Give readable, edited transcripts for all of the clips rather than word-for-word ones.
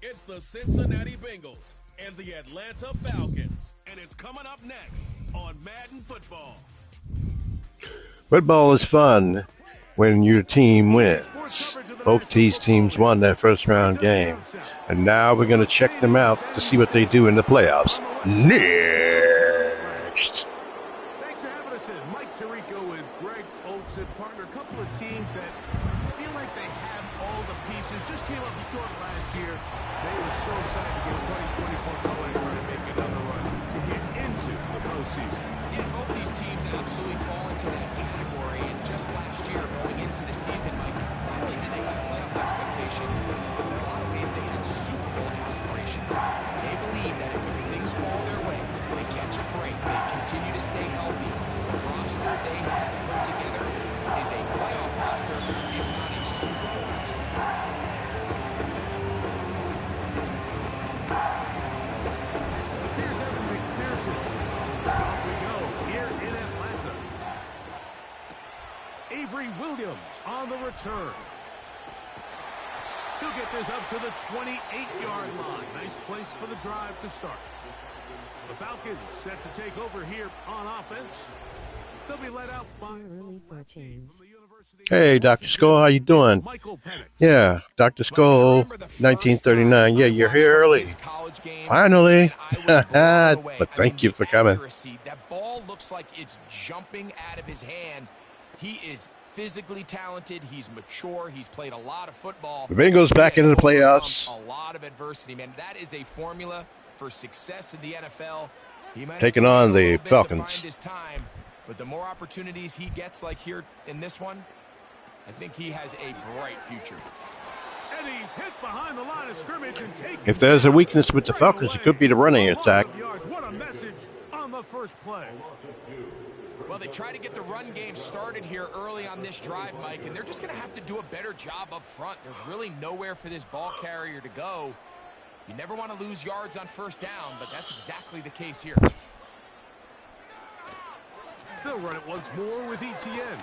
It's the Cincinnati Bengals and the Atlanta Falcons, and it's coming up next on Madden Football. Football is fun when your team wins. Both these teams won that first round game, and now we're going to check them out to see what they do in the playoffs next. Thanks for having us in. Mike Tirico with Greg Olson, partner. A couple of teams that feel like they have all the pieces. Just came up short last year. They were so excited to get 2024 going and try to make another run to get into the postseason. Yeah, both these teams absolutely fall into that category. And just last year, going into the season, Mike, not only did they have playoff expectations, but in a lot of ways they had Super Bowl aspirations. They believe that if things fall their way, they catch a break, they continue to stay healthy, the roster they have put together is a playoff roster, if not a Super Bowl roster. Here's Evan McPherson. Off we go here in Atlanta. Avery Williams on the return. He'll get this up to the 28-yard line. Nice place for the drive to start. The Falcons set to take over here on offense. They'll be led out by early for a change. Hey, Dr. Skull, how you doing? Yeah, Dr. Skull, 1939. Yeah, you're here early. Finally. But thank you for coming. That ball looks like it's jumping out of his hand. He is physically talented. He's mature. He's played a lot of football. The Bengals back into the playoffs. A lot of adversity, man. That is a formula for success in the NFL. He might taking on the Falcons. His time, but the more opportunities he gets, like here in this one, I think he has a bright future. And he's hit behind the line of scrimmage and taken. If there's a weakness with the Falcons, it could be the running attack. What a message on the first play. Well, they try to get the run game started here early on this drive, Mike, and they're just going to have to do a better job up front. There's really nowhere for this ball carrier to go. You never want to lose yards on first down, but that's exactly the case here. They'll run it once more with Etienne.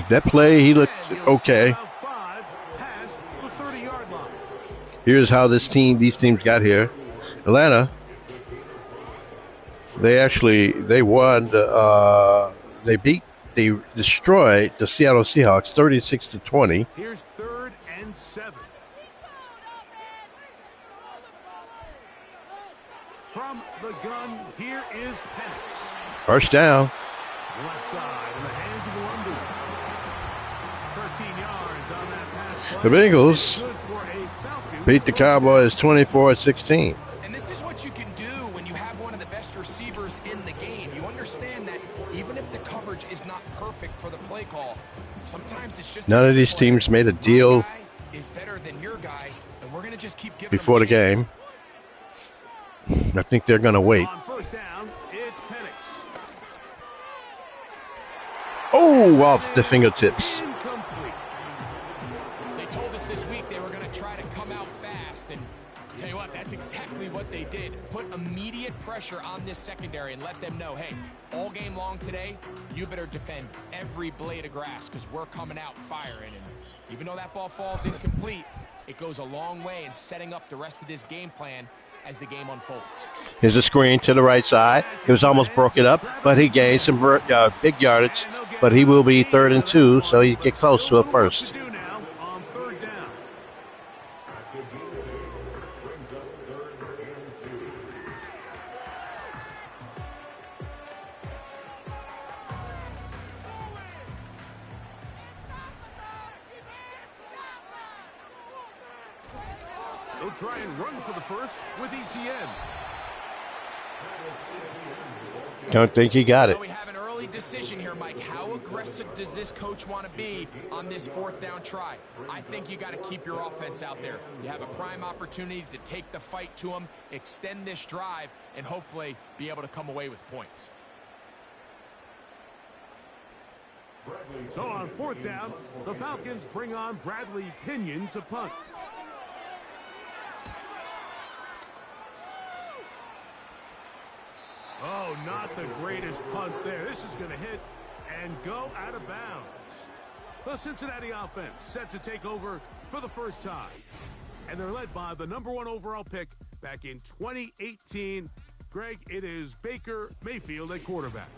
That play, he looked okay. Here's how these teams got here. Atlanta, they won. They destroyed the Seattle Seahawks 36-20. Here's 3rd and 7. From the gun, here is Penix. First down. Left side in the hands of Lumbu. 13 yards on that pass play. The Bengals beat the Cowboys 24-16. And this is what you can do when you have one of the best receivers in the game. You understand that even if the coverage is not perfect for the play call, sometimes it's just none of these teams made a deal is better than your guy, and we're going to just keep giving before the game. I think they're going to wait. On first down, it's Penix. Oh, off the fingertips. Incomplete. They told us this week they were going to try to come out fast, and tell you what, that's exactly what they did. Put immediate pressure on this secondary and let them know, hey, all game long today, you better defend every blade of grass because we're coming out firing. And even though that ball falls incomplete, it goes a long way in setting up the rest of this game plan as the game unfolds. Here's a screen to the right side. It was almost broken up, but he gained some big yardage. But he will be 3rd and 2, so he get close to a first. They'll try and run for the first with Etienne. Don't think he got it. We have an early decision here, Mike. How aggressive does this coach want to be on this 4th down try? I think you got to keep your offense out there. You have a prime opportunity to take the fight to them, extend this drive, and hopefully be able to come away with points. So on 4th down, the Falcons bring on Bradley Pinion to punt. Oh, not the greatest punt there. This is going to hit and go out of bounds. The Cincinnati offense set to take over for the first time. And they're led by the #1 overall pick back in 2018. Greg, it is Baker Mayfield at quarterback.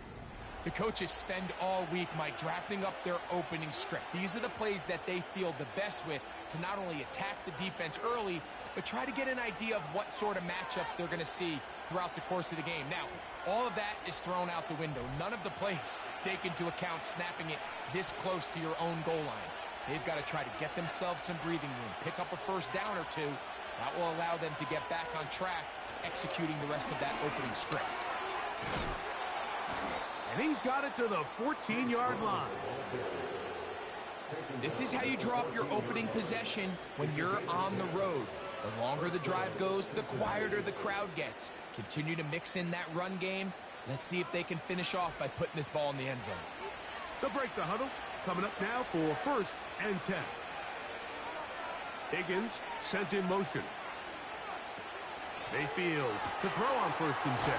The coaches spend all week, Mike, drafting up their opening script. These are the plays that they feel the best with to not only attack the defense early, but try to get an idea of what sort of matchups they're going to see throughout the course of the game. Now, all of that is thrown out the window. None of the plays take into account snapping it this close to your own goal line. They've got to try to get themselves some breathing room, pick up a first down or two. That will allow them to get back on track, executing the rest of that opening script. And he's got it to the 14-yard line. This is how you draw up your opening possession when you're on the road. The longer the drive goes, the quieter the crowd gets. Continue to mix in that run game. Let's see if they can finish off by putting this ball in the end zone. They'll break the huddle. Coming up now for 1st and 10. Higgins sent in motion. Mayfield to throw on 1st and 10.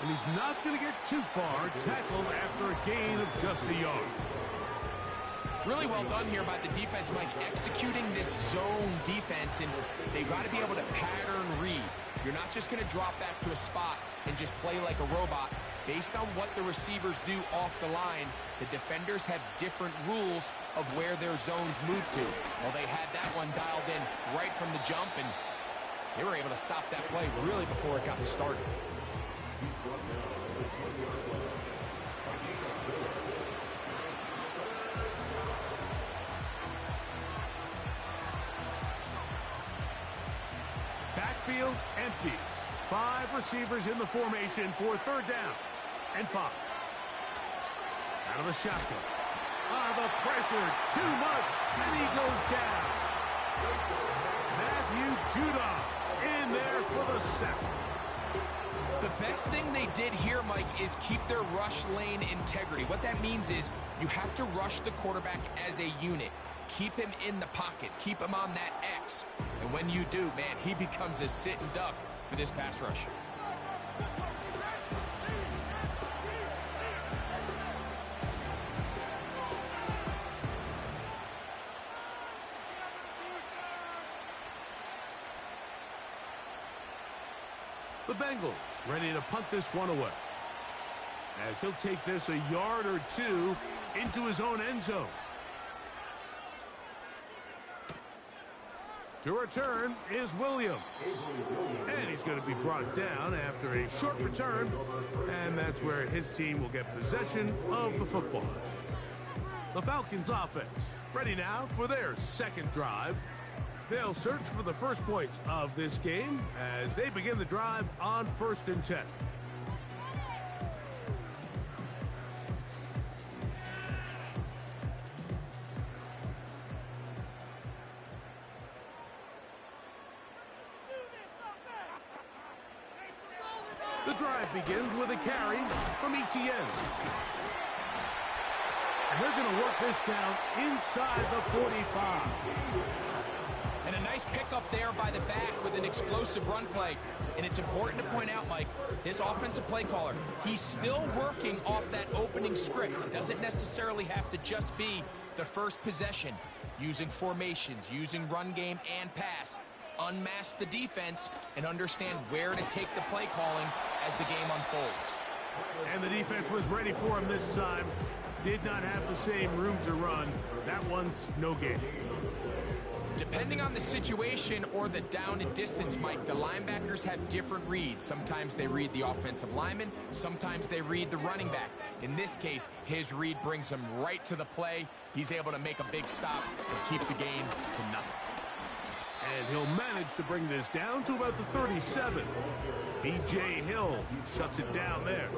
And he's not going to get too far, tackled after a gain of just a yard. Really well done here by the defense, Mike, executing this zone defense, and they've got to be able to pattern read. You're not just going to drop back to a spot and just play like a robot. Based on what the receivers do off the line, the defenders have different rules of where their zones move to. Well, they had that one dialed in right from the jump, and they were able to stop that play really before it got started. Backfield empties. 5 receivers in the formation for 3rd down and 5. Out of the shotgun. The pressure, too much, and he goes down. Matthew Judon in there for the sack. The best thing they did here, Mike, is keep their rush lane integrity. What that means is you have to rush the quarterback as a unit. Keep him in the pocket. Keep him on that X. And when you do, man, he becomes a sitting duck for this pass rush. The Bengals ready to punt this one away, as he'll take this a yard or two into his own end zone. To return is Williams. And he's going to be brought down after a short return. And that's where his team will get possession of the football. The Falcons offense ready now for their 2nd drive. They'll search for the first points of this game as they begin the drive on 1st and 10. The drive begins with a carry from ETN. And they're going to work this down inside the 45. And a nice pickup there by the back with an explosive run play. And it's important to point out, Mike, this offensive play caller, he's still working off that opening script. It doesn't necessarily have to just be the first possession. Using formations, using run game and pass. Unmask the defense and understand where to take the play calling as the game unfolds. And the defense was ready for him this time. Did not have the same room to run. That one's no gain. Depending on the situation or the down and distance, Mike, the linebackers have different reads. Sometimes they read the offensive lineman. Sometimes they read the running back. In this case, his read brings him right to the play. He's able to make a big stop and keep the game to nothing. And he'll manage to bring this down to about the 37. B.J. Hill shuts it down there.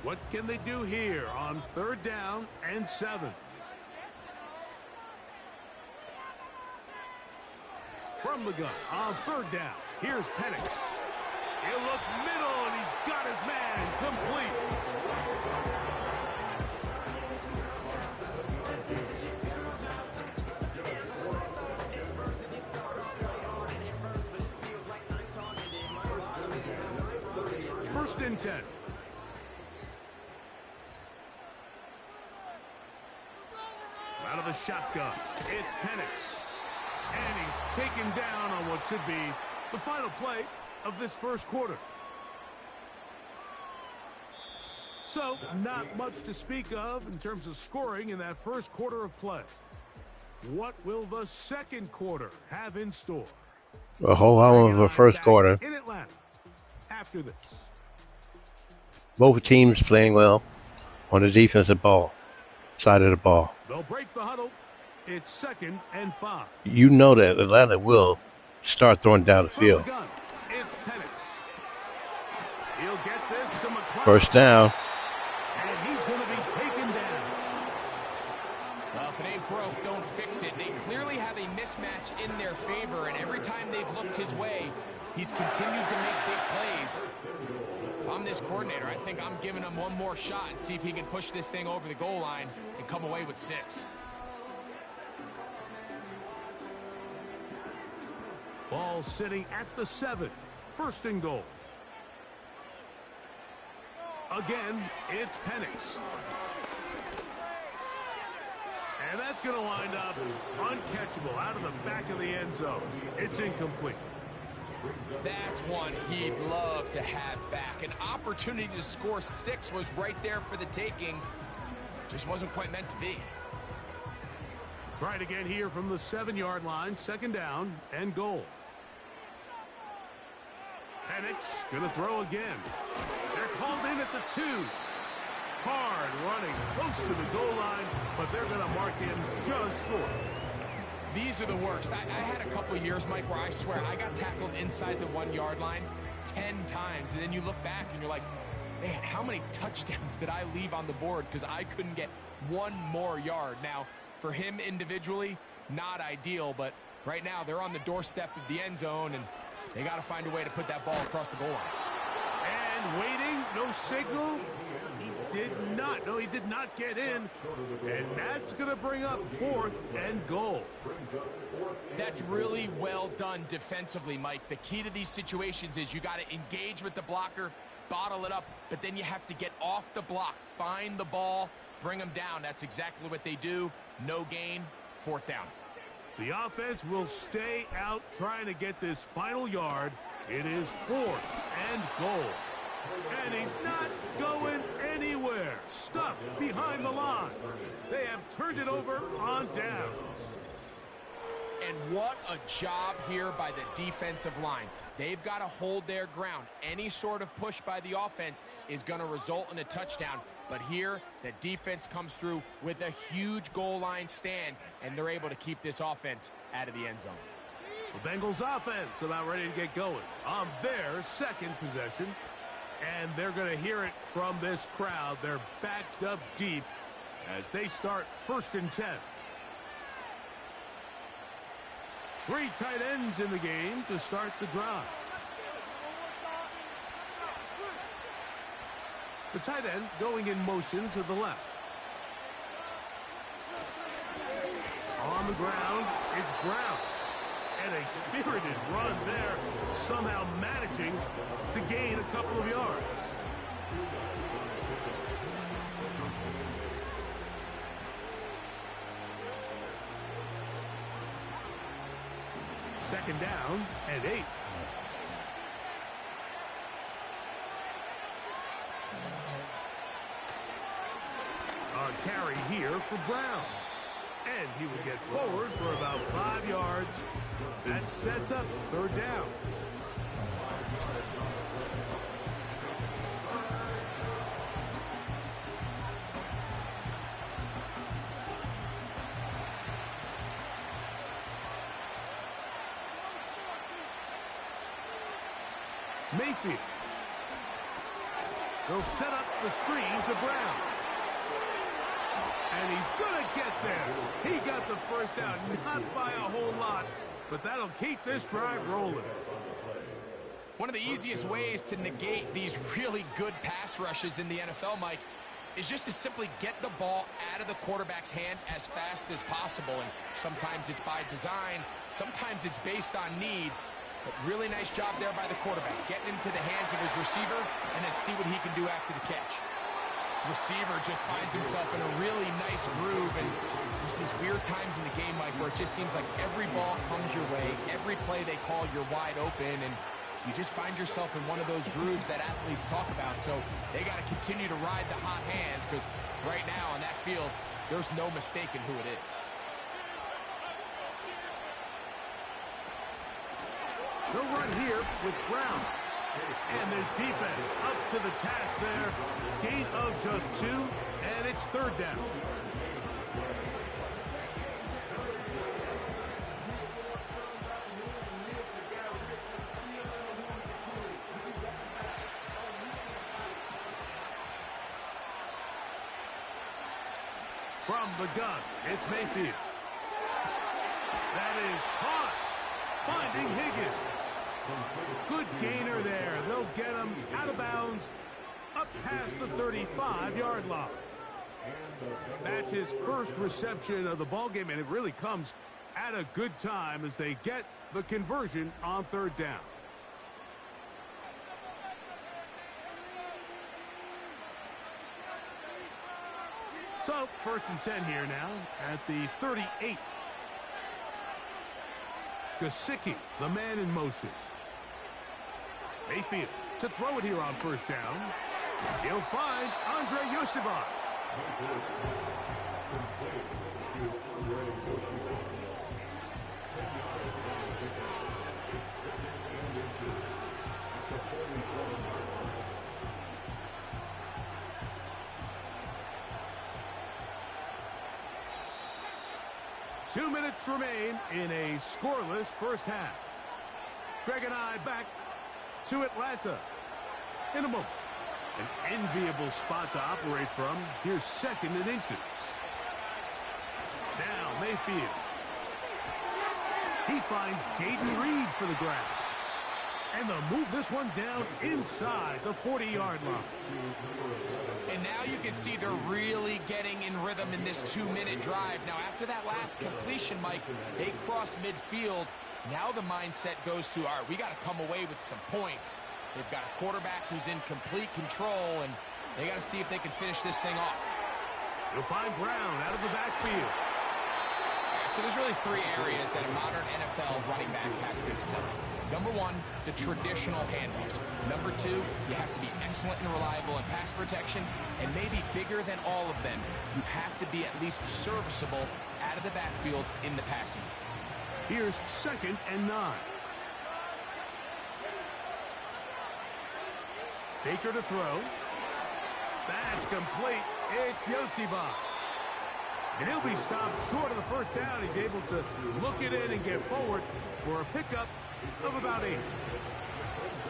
What can they do here on 3rd down and 7? From the gun on 3rd down, here's Penix. He'll look middle, and he's got his man complete. First and 10. the shotgun. It's Penix. And he's taken down on what should be the final play of this first quarter. So, not much to speak of in terms of scoring in that first quarter of play. What will the second quarter have in store? A whole lot of the first quarter. In Atlanta after this. Both teams playing well on the defensive side of the ball. They'll break the huddle. It's 2nd and 5. You know that Atlanta will start throwing down the field. It's Penix. He'll get this to McClellan. First down. And he's going to be taken down. Well, if it ain't broke, don't fix it. They clearly have a mismatch in their favor, and every time they've looked his way, he's continued to make big plays. If I'm this coordinator, I think I'm giving him one more shot and see if he can push this thing over the goal line and come away with 6. Ball sitting at the 7. 1st and goal. Again, it's Penix. And that's going to wind up uncatchable out of the back of the end zone. It's incomplete. That's one he'd love to have back. An opportunity to score 6 was right there for the taking. Just wasn't quite meant to be. Try it again here from the 7-yard line. 2nd down and goal. Penix going to throw again. That's hauled in at the 2. Hard running close to the goal line, but they're going to mark him just short. These are the worst. I had a couple of years, Mike, where I swear I got tackled inside the 1-yard line 10 times, and then you look back and you're like, man, how many touchdowns did I leave on the board because I couldn't get one more yard? Now, for him individually, not ideal, but right now they're on the doorstep of the end zone, and they got to find a way to put that ball across the goal line. And waiting, no signal. He did not get in. And that's going to bring up 4th and goal. That's really well done defensively, Mike. The key to these situations is you got to engage with the blocker, bottle it up, but then you have to get off the block, find the ball, bring them down. That's exactly what they do. No gain, 4th down. The offense will stay out trying to get this final yard. It is 4th and goal. And he's not going anywhere. Stuffed behind the line. They have turned it over on downs. And what a job here by the defensive line. They've got to hold their ground. Any sort of push by the offense is going to result in a touchdown. But here, the defense comes through with a huge goal line stand, and they're able to keep this offense out of the end zone. The Bengals offense about ready to get going on their 2nd possession. And they're going to hear it from this crowd. They're backed up deep as they start 1st and 10. 3 tight ends in the game to start the drive. The tight end going in motion to the left. On the ground, it's Brown. And a spirited run there, somehow managing to gain a couple of yards. Second down and 8. A carry here for Brown. And he will get forward for about 5 yards. That sets up 3rd down. Mayfield. They'll set up the screen to Brown. And he's going to get there. He got the first down, not by a whole lot, but that'll keep this drive rolling. One of the easiest ways to negate these really good pass rushes in the NFL, Mike, is just to simply get the ball out of the quarterback's hand as fast as possible. And sometimes it's by design, sometimes it's based on need. But really nice job there by the quarterback, getting into the hands of his receiver and then see what he can do after the catch. receiver just finds himself in a really nice groove, and there's these weird times in the game, Mike, where it just seems like every ball comes your way, every play they call, you're wide open, and you just find yourself in one of those grooves that athletes talk about. So they got to continue to ride the hot hand, because right now on that field, there's no mistaking who it is. No run here with Brown. And this defense up to the task there. Gain of just 2, and it's 3rd down. From the gun, it's Mayfield. That is caught. Finding Higgins. Good gainer there. They'll get him out of bounds, up past the 35-yard line. That's his first reception of the ballgame, and it really comes at a good time as they get the conversion on 3rd down. So, 1st and 10 here now at the 38. Gesicki, the man in motion. Mayfield to throw it here on 1st down. He'll find Andre Yosibas. 2 minutes remain in a scoreless first half. Greg and I back to Atlanta in a moment. An enviable spot to operate from. Here's 2nd and inches. Now Mayfield. He finds Jaden Reed for the grab. And they'll move this one down inside the 40-yard line. And now you can see they're really getting in rhythm in this 2-minute drive. Now, after that last completion, Mike, they cross midfield. Now the mindset goes to, all right, we got to come away with some points. They've got a quarterback who's in complete control, and they got to see if they can finish this thing off. You'll find Brown out of the backfield. So there's really 3 areas that a modern NFL running back has to excel in. Number 1, the traditional handoffs. Number 2, you have to be excellent and reliable in pass protection, and maybe bigger than all of them, you have to be at least serviceable out of the backfield in the passing. Here's 2nd and 9. Baker to throw. That's complete. It's Yosibas. And he'll be stopped short of the 1st down. He's able to look it in and get forward for a pickup of about 8.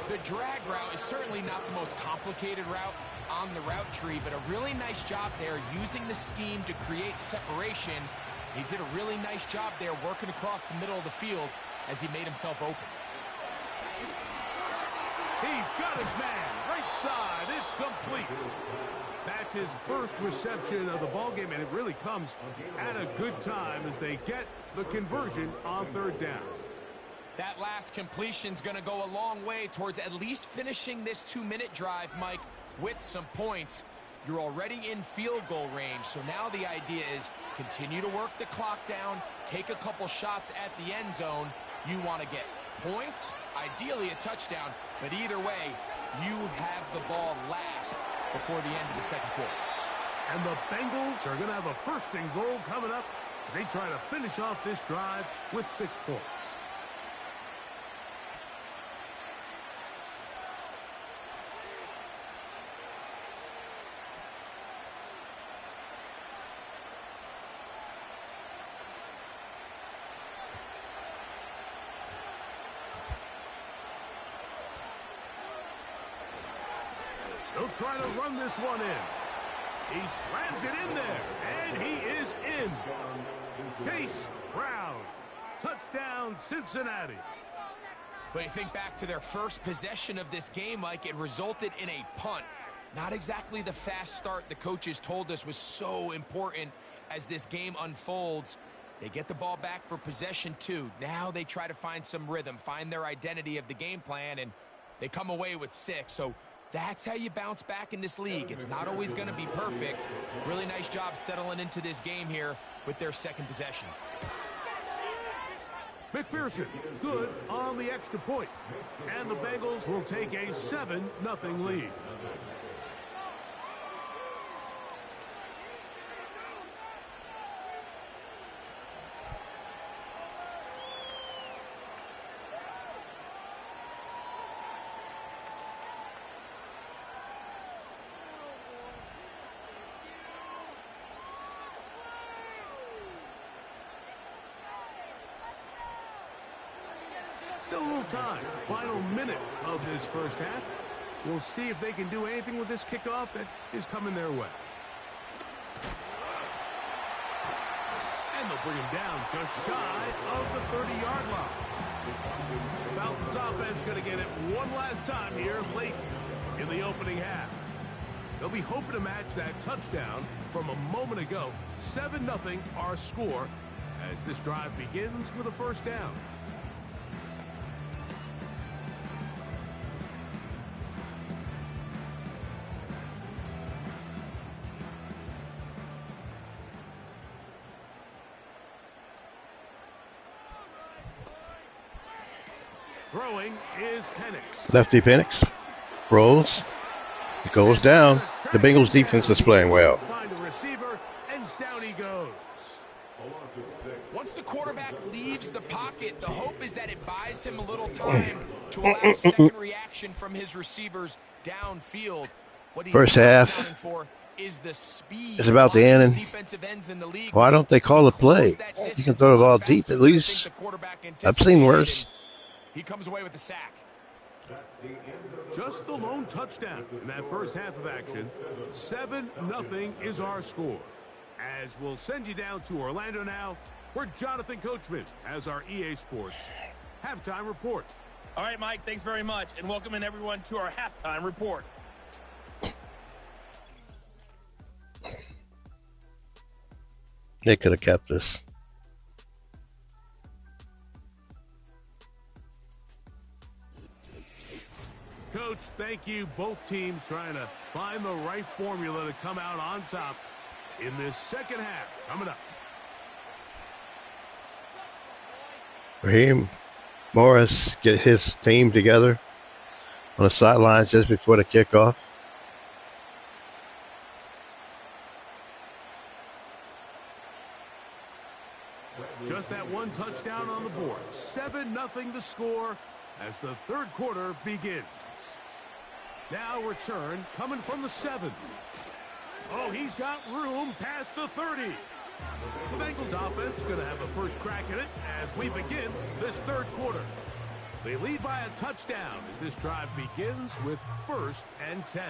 The drag route is certainly not the most complicated route on the route tree, but a really nice job there using the scheme to create separation. He did a really nice job there working across the middle of the field as he made himself open. He's got his man. Right side. It's complete. That's his first reception of the ballgame, and it really comes at a good time as they get the conversion on 3rd down. That last completion's going to go a long way towards at least finishing this 2-minute drive, Mike, with some points. You're already in field goal range, so now the idea is continue to work the clock down, take a couple shots at the end zone. You want to get points, ideally a touchdown, but either way, you have the ball last before the end of the 2nd quarter. And the Bengals are going to have a 1st and goal coming up as they try to finish off this drive with 6 points. They'll try to run this one in. He slams it in there, and he is in. Chase Brown. Touchdown, Cincinnati. But you think back to their first possession of this game, Mike, it resulted in a punt. Not exactly the fast start the coaches told us was so important as this game unfolds. They get the ball back for possession 2. Now they try to find some rhythm, find their identity of the game plan, and they come away with 6. So That's how you bounce back in this league. It's not always going to be perfect. Really nice job settling into this game here with their second possession. McPherson, good on the extra point. And the Bengals will take a 7-0 lead. Still a little time. Final minute of this first half. We'll see if they can do anything with this kickoff that is coming their way. And they'll bring him down just shy of the 30-yard line. The Falcons offense going to get it one last time here late in the opening half. They'll be hoping to match that touchdown from a moment ago. 7-0 our score as this drive begins with a first down. Throwing is Penix. Lefty Penix rolls. It goes down. The Bengals defense is playing well. Find a receiver, and down he goes. Once the quarterback leaves the pocket, the hope is that it buys him a little time to allow second reaction from his receivers downfield. What he's First half for is the speed is about to end. defensive ends in the league. Why don't they call a play? You can throw the ball deep at least. I've seen worse. He comes away with the sack. Just the lone touchdown in that first half of action. 7-0 is our score. As we'll send you down to Orlando now, where Jonathan Coachman has our EA Sports halftime report. All right, Mike, thanks very much, and welcoming everyone to our halftime report. They could have kept this. Coach, thank you. Both teams trying to find the right formula to come out on top in this second half. Coming up. Raheem Morris get his team together on the sidelines just before the kickoff. Just that one touchdown on the board. 7-0 the score as the third quarter begins. Now return coming from the 7. Oh, he's got room past the 30. The Bengals offense going to have a first crack at it as we begin this third quarter. They lead by a touchdown as this drive begins with 1st and 10.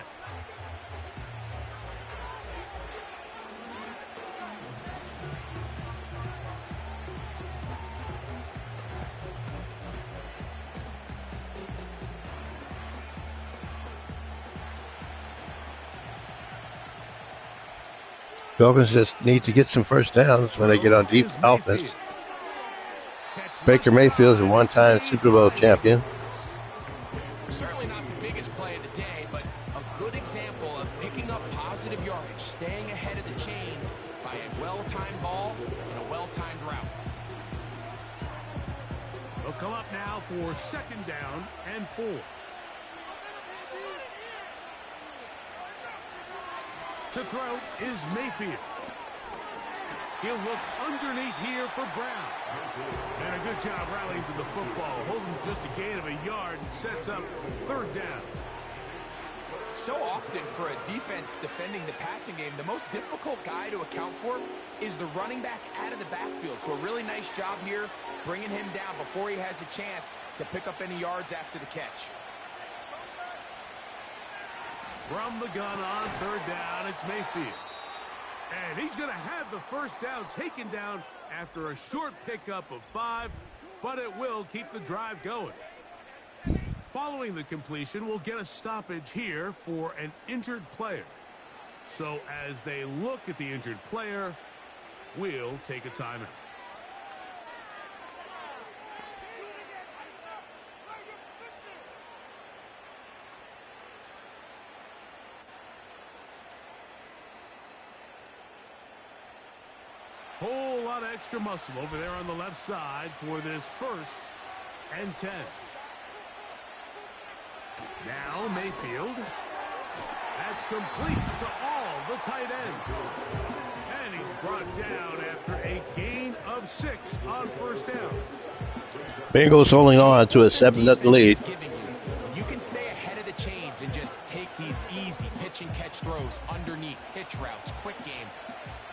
Falcons just need to get some first downs when they get on deep offense. Baker Mayfield is a one-time Super Bowl champion. Certainly not the biggest play of the day, but a good example of picking up positive yardage, staying ahead of the chains by a well-timed ball and a well-timed route. They'll come up now for 2nd down and 4. To throw is Mayfield. He'll look underneath here for Brown. And a good job rallying to the football. Holding just a gain of a yard and sets up 3rd down. So often for a defense defending the passing game, the most difficult guy to account for is the running back out of the backfield. So a really nice job here bringing him down before he has a chance to pick up any yards after the catch. From the gun on 3rd down, it's Mayfield. And he's going to have the first down taken down after a short pickup of 5, but it will keep the drive going. Following the completion, we'll get a stoppage here for an injured player. So as they look at the injured player, we'll take a timeout. Whole lot of extra muscle over there on the left side for this 1st and 10. Now Mayfield. That's complete to all the tight end. And he's brought down after a gain of 6 on 1st down. Bengals holding on to a 7-0 lead. You can stay ahead of the chains and just take these easy pitch and catch throws underneath, hitch routes, quick game.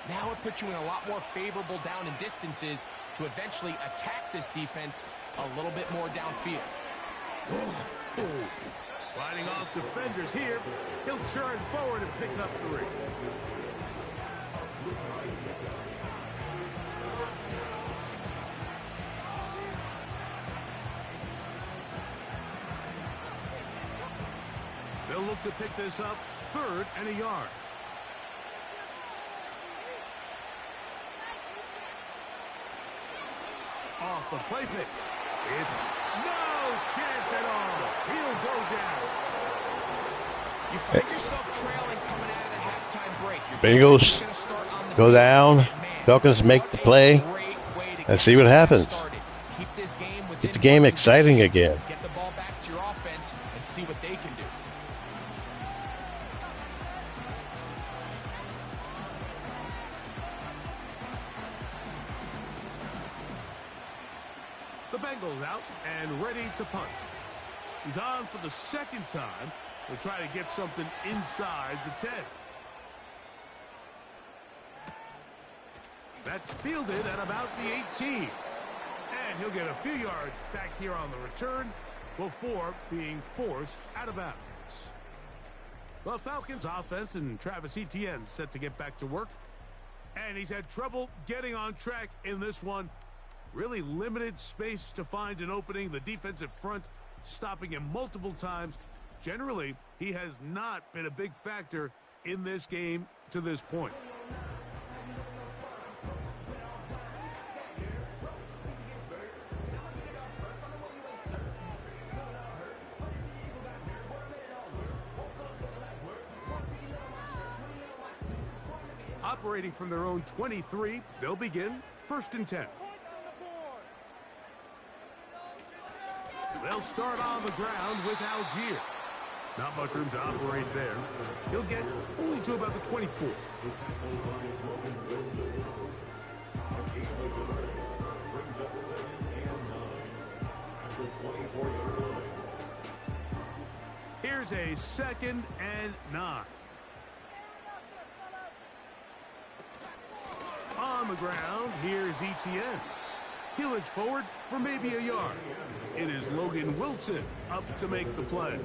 Now it puts you in a lot more favorable down and distances to eventually attack this defense a little bit more downfield. Fighting off defenders here. He'll churn forward and pick up 3. They'll look to pick this up 3rd and a yard. Off the play fake. It's no chance at all. He'll go down. You find yourself trailing coming out of the halftime break. Bengals go down. Falcons make the play and see what happens. Get the game exciting again. Get the ball back to your offense and see what they can do. The Bengals out and ready to punt. He's on for the 2nd time. He'll try to get something inside the 10. That's fielded at about the 18. And he'll get a few yards back here on the return before being forced out of bounds. The Falcons offense and Travis Etienne set to get back to work. And he's had trouble getting on track in this one. Really limited space to find an opening. The defensive front stopping him multiple times. Generally, he has not been a big factor in this game to this point. Operating from their own 23, they'll begin 1st and 10. They'll start on the ground with Algier. Not much room to operate there. He'll get only to about the 24. Here's a 2nd and 9. On the ground, here's Etienne. He'll inch forward for maybe a yard. It is Logan Wilson up to make the play.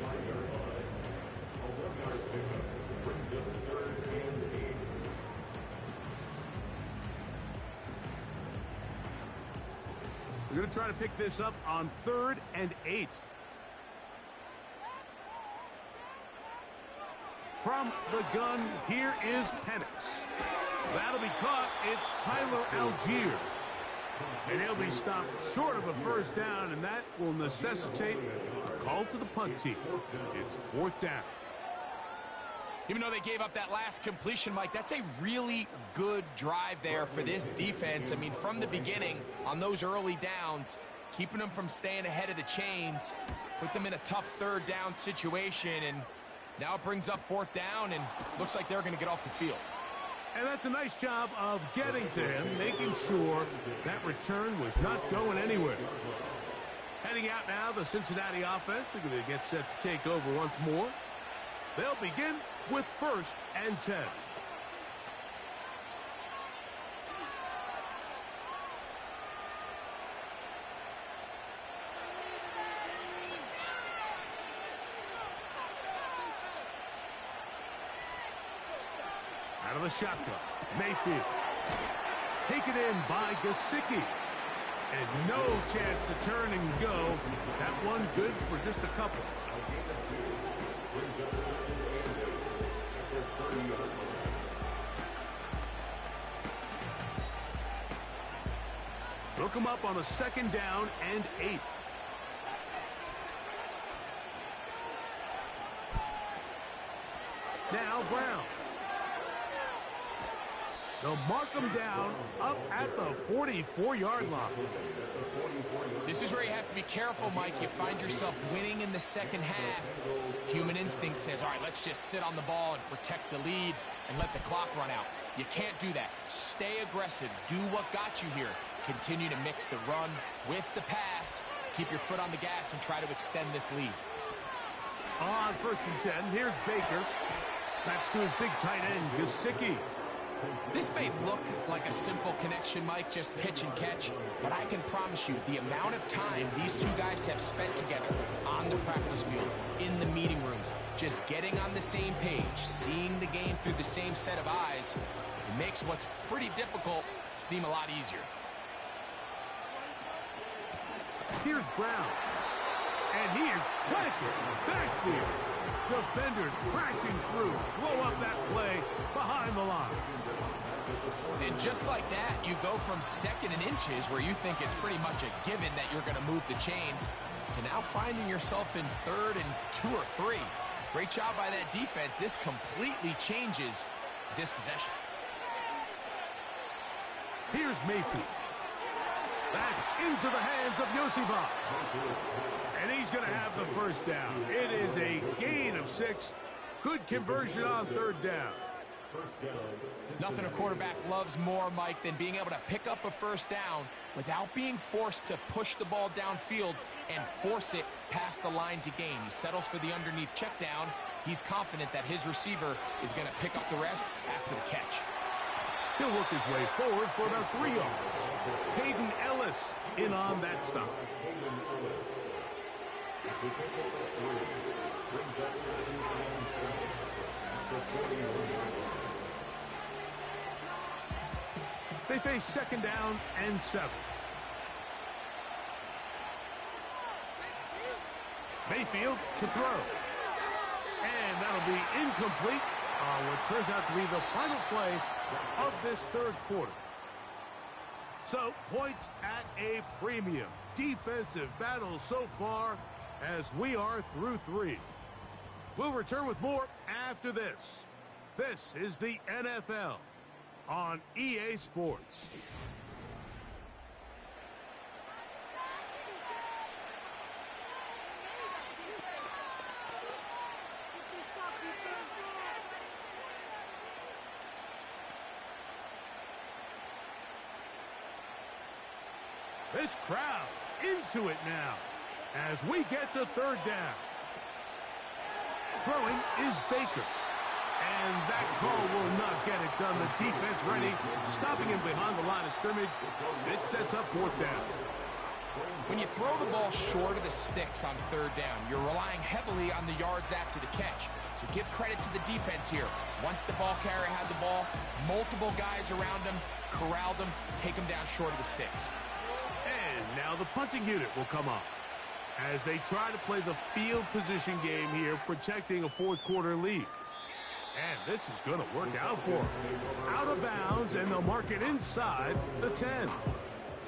We're going to try to pick this up on 3rd and 8. From the gun, here is Penix. That'll be caught. It's Tyler Algier. And he'll be stopped short of a 1st down, and that will necessitate a call to the punt team. It's 4th down. Even though they gave up that last completion, Mike, that's a really good drive there for this defense. I mean, from the beginning, on those early downs, keeping them from staying ahead of the chains, put them in a tough 3rd down situation, and now it brings up 4th down, and looks like they're going to get off the field. And that's a nice job of getting to him, making sure that return was not going anywhere. Heading out now, the Cincinnati offense. They're going to get set to take over once more. They'll begin with 1st and 10. Out of the shotgun, Mayfield. Taken in by Gesicki. And no chance to turn and go. That one good for just a couple. Look him up on a 2nd down and 8. Now Brown. They'll mark them down up at the 44-yard line. This is where you have to be careful, Mike. You find yourself winning in the second half. Human instinct says, all right, let's just sit on the ball and protect the lead and let the clock run out. You can't do that. Stay aggressive. Do what got you here. Continue to mix the run with the pass. Keep your foot on the gas and try to extend this lead. On 1st and 10, here's Baker. Backs to his big tight end, Gesicki. This may look like a simple connection, Mike, just pitch and catch, but I can promise you the amount of time these two guys have spent together on the practice field, in the meeting rooms, just getting on the same page, seeing the game through the same set of eyes, it makes what's pretty difficult seem a lot easier. Here's Brown. And he is planted in the backfield. Defenders crashing through. Blow up that play behind the line. And just like that, you go from 2nd and inches, where you think it's pretty much a given that you're going to move the chains, to now finding yourself in 3rd and 2 or 3. Great job by that defense. This completely changes this possession. Here's Mayfield. Back into the hands of Yosibas. And he's going to have the 1st down. It is a gain of 6. Good conversion on 3rd down. Nothing a quarterback loves more, Mike, than being able to pick up a 1st down without being forced to push the ball downfield and force it past the line to gain. He settles for the underneath check down. He's confident that his receiver is going to pick up the rest after the catch. He'll work his way forward for about 3 yards. Hayden Ellis in on that stop. They face 2nd down and 7. Mayfield to throw. And that'll be incomplete on what turns out to be the final play of this 3rd quarter. So, points at a premium. Defensive battle so far as we are through 3. We'll return with more after this. This is the NFL on EA Sports. This crowd into it now as we get to 3rd down. Throwing is Baker. And that call will not get it done. The defense ready, stopping him behind the line of scrimmage. It sets up 4th down. When you throw the ball short of the sticks on 3rd down, you're relying heavily on the yards after the catch. So give credit to the defense here. Once the ball carrier had the ball, multiple guys around him, corralled him, take him down short of the sticks. And now the punting unit will come up as they try to play the field position game here, protecting a 4th quarter lead. And this is going to work out for them. Out of bounds, and they'll mark it inside the 10.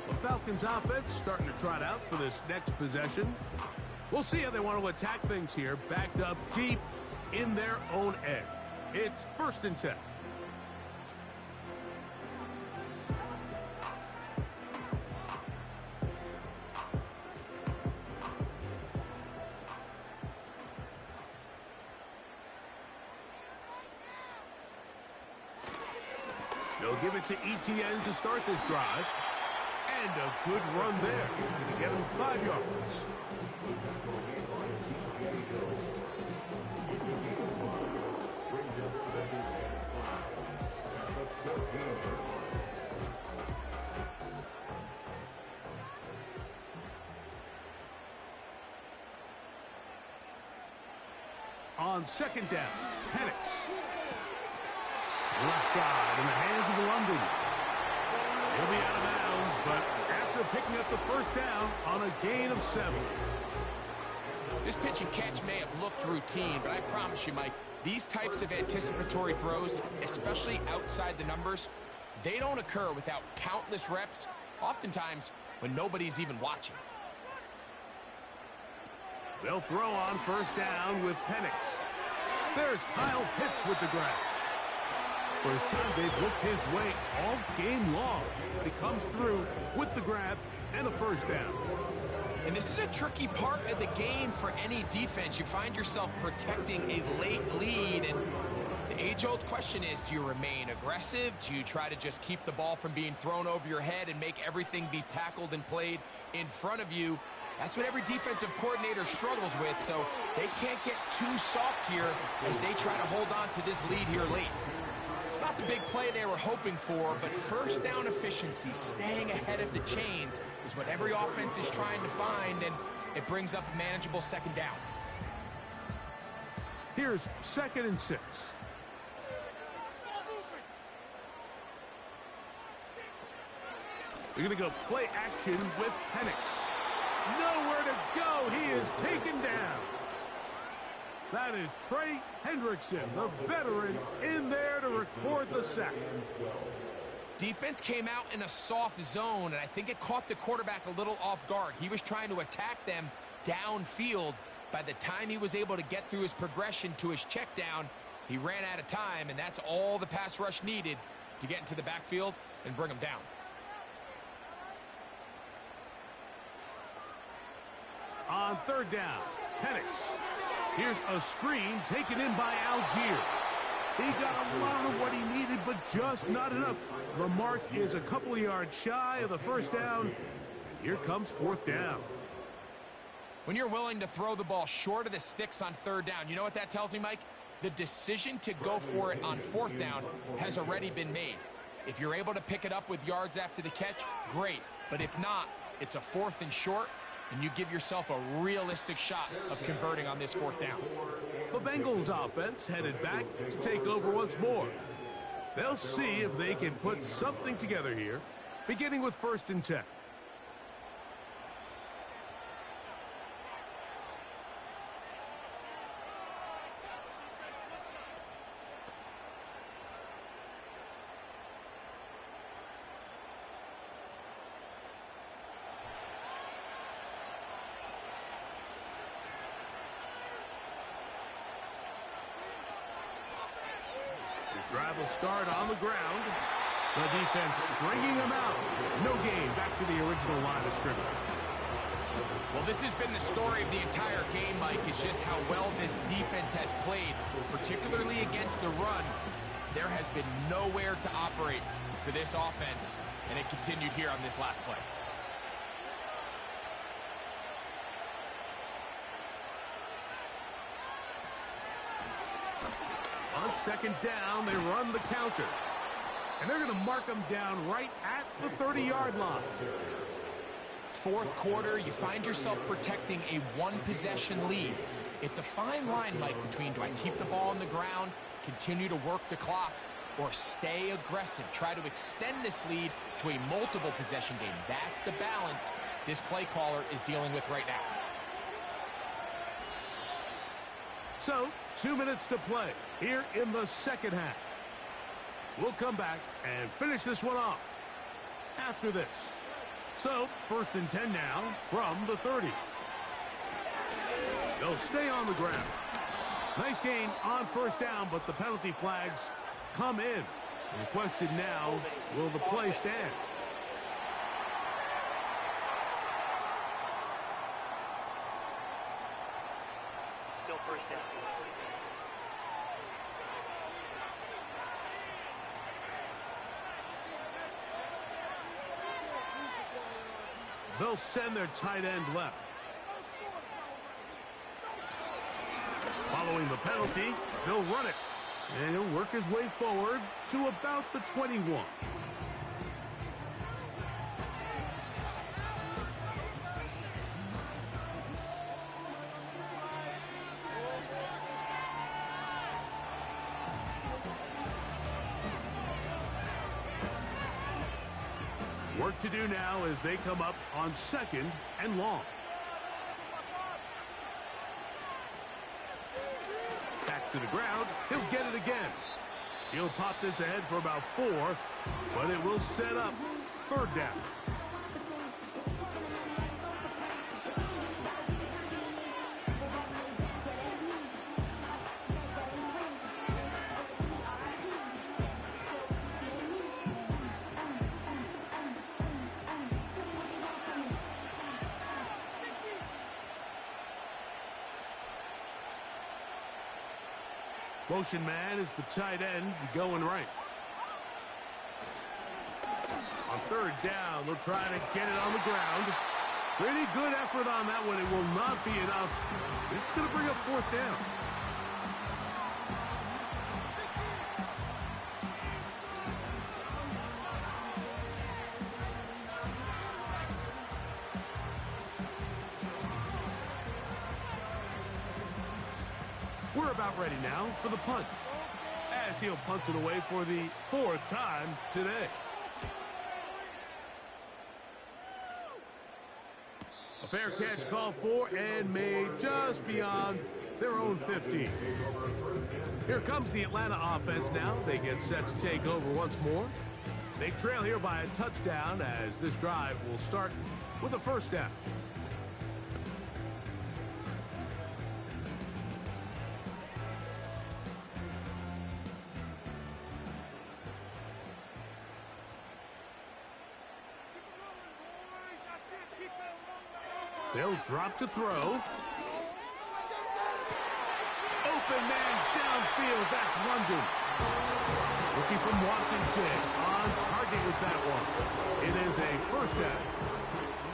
The Falcons offense starting to trot out for this next possession. We'll see how they want to attack things here, backed up deep in their own end. It's 1st and 10. They'll give it to ETN to start this drive. And a good run there to get him 5 yards. On 2nd down, Penix. Left side in the hands of London. He'll be out of bounds, but after picking up the 1st down on a gain of 7. This pitch and catch may have looked routine, but I promise you, Mike, these types of anticipatory throws, especially outside the numbers, they don't occur without countless reps, oftentimes when nobody's even watching. They'll throw on 1st down with Penix. There's Kyle Pitts with the grab. First time they've looked his way all game long. But he comes through with the grab and a first down. And this is a tricky part of the game for any defense. You find yourself protecting a late lead, and the age-old question is, do you remain aggressive? Do you try to just keep the ball from being thrown over your head and make everything be tackled and played in front of you? That's what every defensive coordinator struggles with, so they can't get too soft here as they try to hold on to this lead here late. It's not the big play they were hoping for, but first down efficiency, staying ahead of the chains, is what every offense is trying to find, and it brings up a manageable second down. Here's 2nd and 6. We're going to go play action with Penix. Nowhere to go. He is taken down. That is Trey Hendrickson, the veteran, in there to record the sack. Defense came out in a soft zone, and I think it caught the quarterback a little off guard. He was trying to attack them downfield. By the time he was able to get through his progression to his check down, he ran out of time, and that's all the pass rush needed to get into the backfield and bring him down. On 3rd down, Penix. Here's a screen taken in by Algier. He got a lot of what he needed, but just not enough. The mark is a couple of yards shy of the first down. And here comes 4th down. When you're willing to throw the ball short of the sticks on 3rd down, you know what that tells me, Mike? The decision to go for it on 4th down has already been made. If you're able to pick it up with yards after the catch, great. But if not, it's a 4th and short, and you give yourself a realistic shot of converting on this 4th down. The Bengals offense headed back to take over once more. They'll see if they can put something together here, beginning with 1st and 10. Drive will start on the ground. The defense stringing them out. No gain. Back to the original line of scrimmage. Well, this has been the story of the entire game, Mike, is just how well this defense has played, particularly against the run. There has been nowhere to operate for this offense, and it continued here on this last play. On 2nd down, they run the counter. And they're going to mark them down right at the 30-yard line. 4th quarter, you find yourself protecting a one-possession lead. It's a fine line, Mike, between do I keep the ball on the ground, continue to work the clock, or stay aggressive, try to extend this lead to a multiple-possession game. That's the balance this play caller is dealing with right now. So, 2 minutes to play here in the 2nd half. We'll come back and finish this one off after this. So, 1st and 10 now from the 30. They'll stay on the ground. Nice gain on 1st down, but the penalty flags come in. And the question now, will the play stand? Still 1st down. They'll send their tight end left. Following the penalty, they'll run it. And he'll work his way forward to about the 21. Work to do now as they come up on 2nd and long. Back to the ground. He'll get it again. He'll pop this ahead for about 4, but it will set up 3rd down. Motion man is the tight end going right. On third down, they'll try to get it on the ground. Pretty good effort on that one. It will not be enough. It's going to bring up fourth down. We're about ready now for the punt, as he'll punt it away for the fourth time today. A fair catch called for and made just beyond their own 15. Here comes the Atlanta offense now. They get set to take over once more. They trail here by a touchdown as this drive will start with a first down. They'll drop to throw. Open man downfield. That's London. Rookie from Washington on target with that one. It is a first down.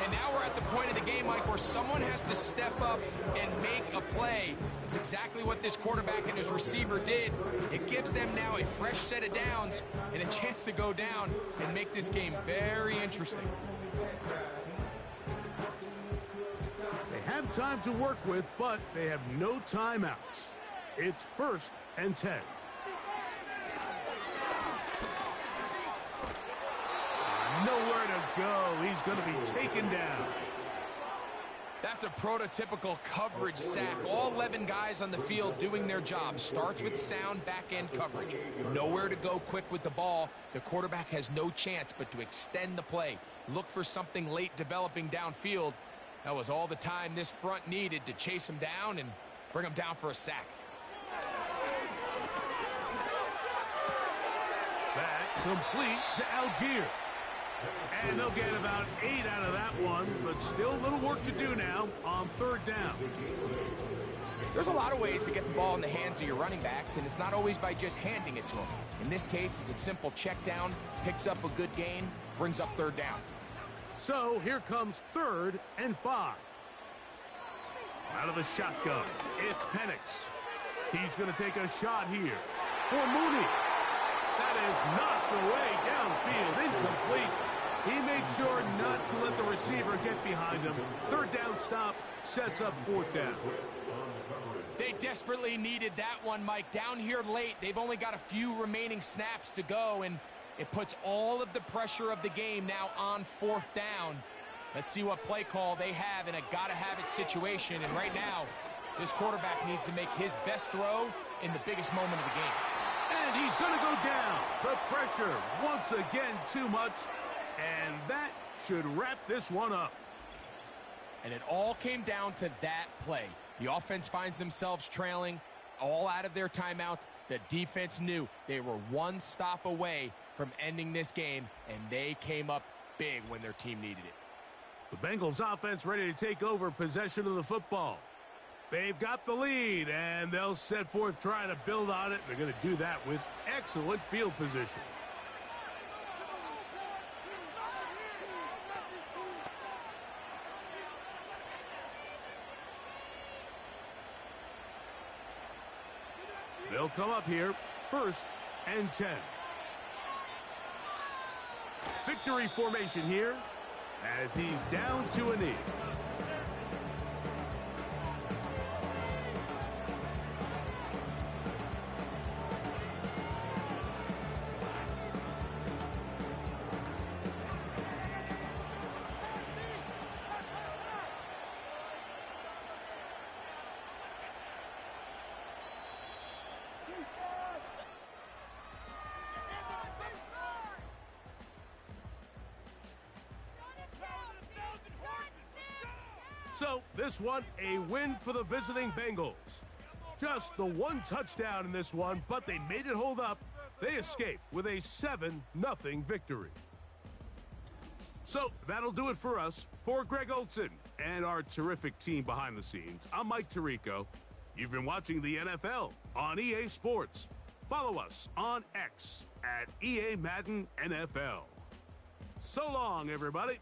And now we're at the point of the game, Mike, where someone has to step up and make a play. It's exactly what this quarterback and his receiver did. It gives them now a fresh set of downs and a chance to go down and make this game very interesting. They have time to work with, but they have no timeouts. It's first and 10. Nowhere to go. He's going to be taken down. That's a prototypical coverage sack. All 11 guys on the field doing their job. Starts with sound back-end coverage. Nowhere to go quick with the ball. The quarterback has no chance but to extend the play. Look for something late developing downfield. That was all the time this front needed to chase him down and bring him down for a sack. That's complete to Algier. And they'll get about 8 out of that one, but still a little work to do now on third down. There's a lot of ways to get the ball in the hands of your running backs, and it's not always by just handing it to them. In this case, it's a simple check down, picks up a good gain, brings up third down. So here comes 3rd and 5. Out of the shotgun, it's Penix. He's going to take a shot here for Mooney. That is knocked away downfield, incomplete. He made sure not to let the receiver get behind him. Third down stop sets up fourth down. They desperately needed that one, Mike. Down here late, they've only got a few remaining snaps to go, and it puts all of the pressure of the game now on fourth down. Let's see what play call they have in a gotta-have-it situation. And right now, this quarterback needs to make his best throw in the biggest moment of the game. And he's going to go down. The pressure, once again, too much. And that should wrap this one up. And it all came down to that play. The offense finds themselves trailing, all out of their timeouts. The defense knew they were one stop away from ending this game, and they came up big when their team needed it. The Bengals offense ready to take over possession of the football. They've got the lead, and they'll set forth trying to build on it. They're going to do that with excellent field position. They'll come up here, 1st and 10. Victory formation here as he's down to a knee. So, this one, a win for the visiting Bengals. Just the one touchdown in this one, but they made it hold up. They escaped with a 7-0 victory. So, that'll do it for us. For Greg Olson and our terrific team behind the scenes, I'm Mike Tirico. You've been watching the NFL on EA Sports. Follow us on X at EA Madden NFL. So long, everybody.